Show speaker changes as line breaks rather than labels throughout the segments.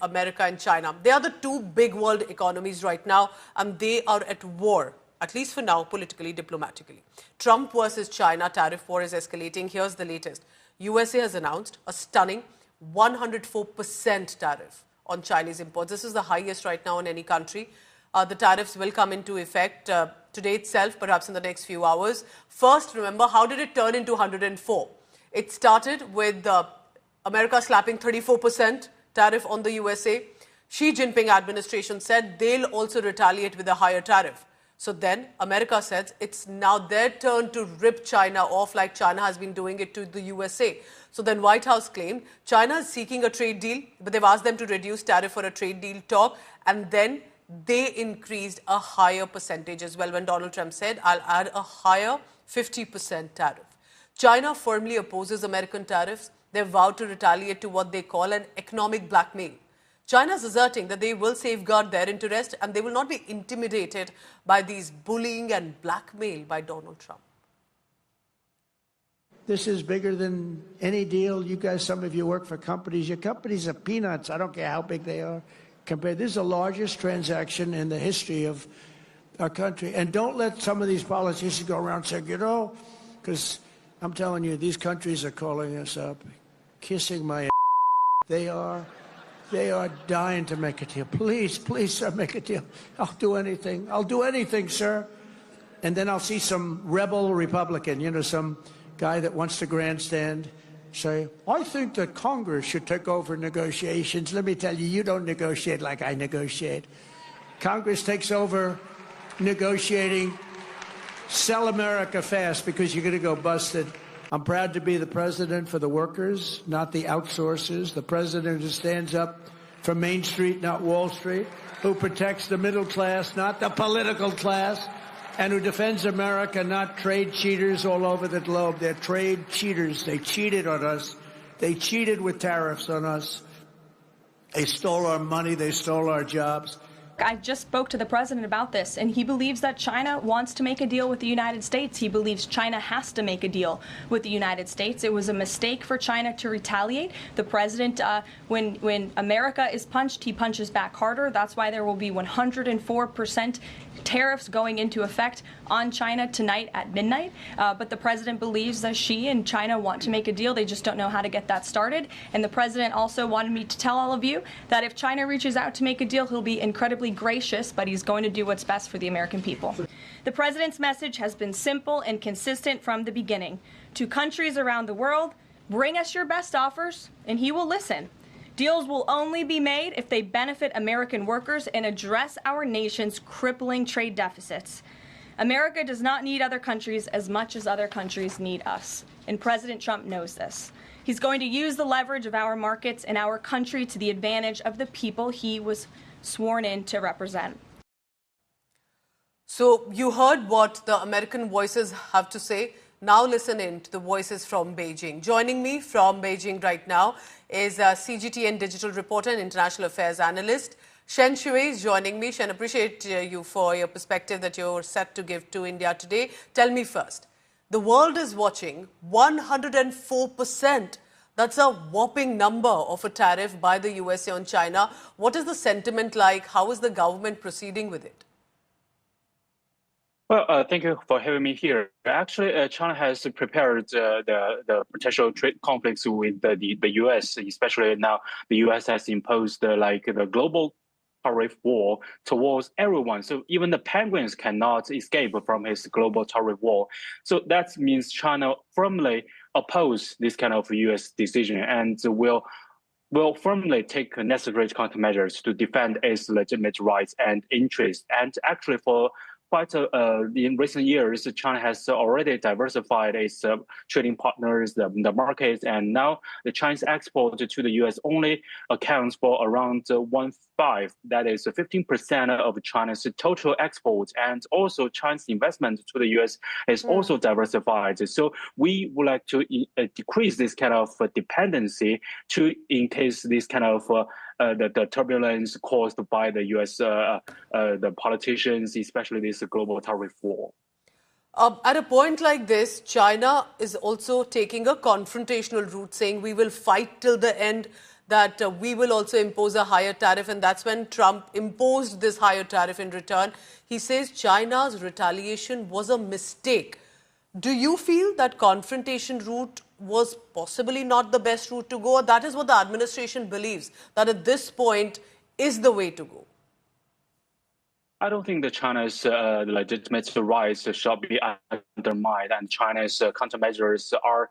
America and China. They are the two big world economies right now, and they are at war, at least for now, politically, diplomatically. Trump versus China tariff war is escalating. Here's the latest. USA has announced a stunning 104% tariff on Chinese imports. This is the highest right now in any country. The tariffs will come into effect today itself, perhaps in the next few hours. First, remember, how did it turn into 104? It started with America slapping 34% tariff on the USA. Xi Jinping administration said they'll also retaliate with a higher tariff. So then America says it's now their turn to rip China off like China has been doing it to the USA. So then White House claimed China is seeking a trade deal, but they've asked them to reduce tariff for a trade deal talk, and then they increased a higher percentage as well when Donald Trump said, I'll add a higher 50% tariff. China firmly opposes American tariffs. They've vowed to retaliate to what they call an economic blackmail. China is asserting that they will safeguard their interest and they will not be intimidated by these bullying and blackmail by Donald Trump.
This is bigger than any deal. You guys, some of you work for companies. Your companies are peanuts. I don't care how big they are. This is the largest transaction in the history of our country. And don't let some of these politicians go around saying, you know, because I'm telling you, these countries are calling us up, kissing my ass. They are dying to make a deal. Please, please, sir, make a deal. I'll do anything. I'll do anything, sir. And then I'll see some rebel Republican, you know, some guy that wants to grandstand, say, I think that Congress should take over negotiations. Let me tell you, you don't negotiate like I negotiate. Congress takes over negotiating. Sell America fast because you're going to go busted. I'm proud to be the president for the workers, not the outsourcers. The president who stands up for Main Street, not Wall Street, who protects the middle class, not the political class, and who defends America, not trade cheaters all over the globe. They're trade cheaters. They cheated on us. They cheated with tariffs on us. They stole our money. They stole our jobs.
I just spoke to the president about this, and he believes that China wants to make a deal with the United States. He believes China has to make a deal with the United States. It was a mistake for China to retaliate. The president, when America is punched, he punches back harder. That's why there will be 104% tariffs going into effect on China tonight at midnight. But the president believes that Xi and China want to make a deal. They just don't know how to get that started. And the president also wanted me to tell all of you that if China reaches out to make a deal, he'll be incredibly gracious, but he's going to do what's best for the American people. The president's message has been simple and consistent from the beginning. To countries around the world, bring us your best offers, and he will listen. Deals will only be made if they benefit American workers and address our nation's crippling trade deficits. America does not need other countries as much as other countries need us, and President Trump knows this. He's going to use the leverage of our markets and our country to the advantage of the people he was sworn in to represent.
So you heard what the American voices have to say. Now listen in to the voices from Beijing. Joining me from Beijing right now is CGTN digital reporter and international affairs analyst Shen Shui is joining me. Shen, appreciate you for your perspective that you're set to give to India today. Tell me first, the world is watching 104%. That's a whopping number of a tariff by the USA on China. What is the sentiment like? How is the government proceeding with it?
Well, thank you for having me here. Actually, China has prepared the potential trade conflicts with the U.S., especially now the U.S. has imposed the global tariff war towards everyone. So even the penguins cannot escape from his global tariff war. So that means China firmly oppose this kind of U.S. decision and will firmly take necessary countermeasures to defend its legitimate rights and interests. And actually, for in recent years, China has already diversified its trading partners, the markets, and now the Chinese export to the U.S. only accounts for around 1/5. That is 15% of China's total exports, and also China's investment to the U.S. is also diversified. So we would like to decrease this kind of dependency in case this kind of the turbulence caused by the U.S. The politicians, especially this global tariff war.
At a point like this, China is also taking a confrontational route, saying we will fight till the end. that we will also impose a higher tariff, and that's when Trump imposed this higher tariff in return. He says China's retaliation was a mistake. Do you feel that confrontation route was possibly not the best route to go, or that is what the administration believes, that at this point is the way to go?
I don't think that China's legitimate rights shall be undermined, and China's countermeasures are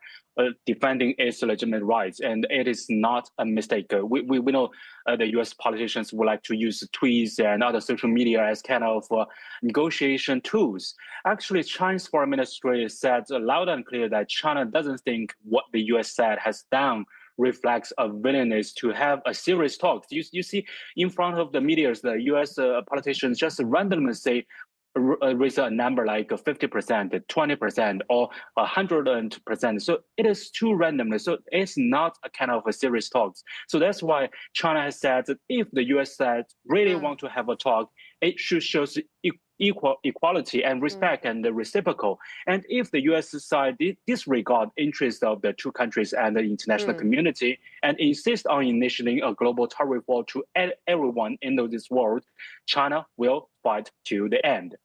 defending its legitimate rights, and it is not a mistake. We know the U.S. politicians would like to use tweets and other social media as kind of negotiation tools. Actually, China's foreign ministry said loud and clear that China doesn't think what the U.S. said has done reflects a willingness to have a serious talk. You see, in front of the media, the U.S. Politicians just randomly say, raise a number like 50%, 20%, or 100%. So it is too randomly. So it's not a kind of a serious talk. So that's why China has said that if the U.S. side really want to have a talk, it should show equality and respect and the reciprocal. And if the U.S. side disregard interests of the two countries and the international community and insist on initiating a global tariff war to everyone in this world, China will fight to the end.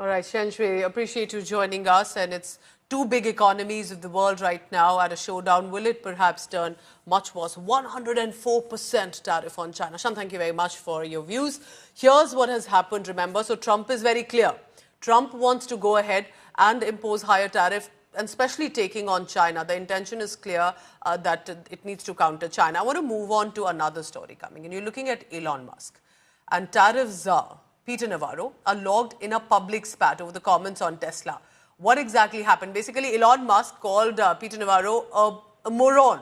All right, Shen Shui, appreciate you joining us. And it's two big economies of the world right now at a showdown. Will it perhaps turn much worse? 104% tariff on China. Shan, thank you very much for your views. Here's what has happened, remember. So Trump is very clear. Trump wants to go ahead and impose higher tariff, and especially taking on China. The intention is clear that it needs to counter China. I want to move on to another story coming in. You're looking at Elon Musk and tariff czar Peter Navarro are logged in a public spat over the comments on Tesla. What exactly happened? Basically, Elon Musk called Peter Navarro a moron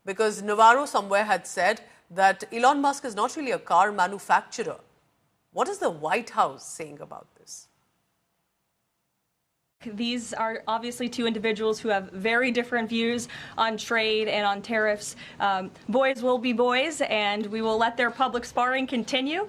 because Navarro somewhere had said that Elon Musk is not really a car manufacturer. What is the White House saying about this?
These are obviously two individuals who have very different views on trade and on tariffs. Boys will be boys, and we will let their public sparring continue.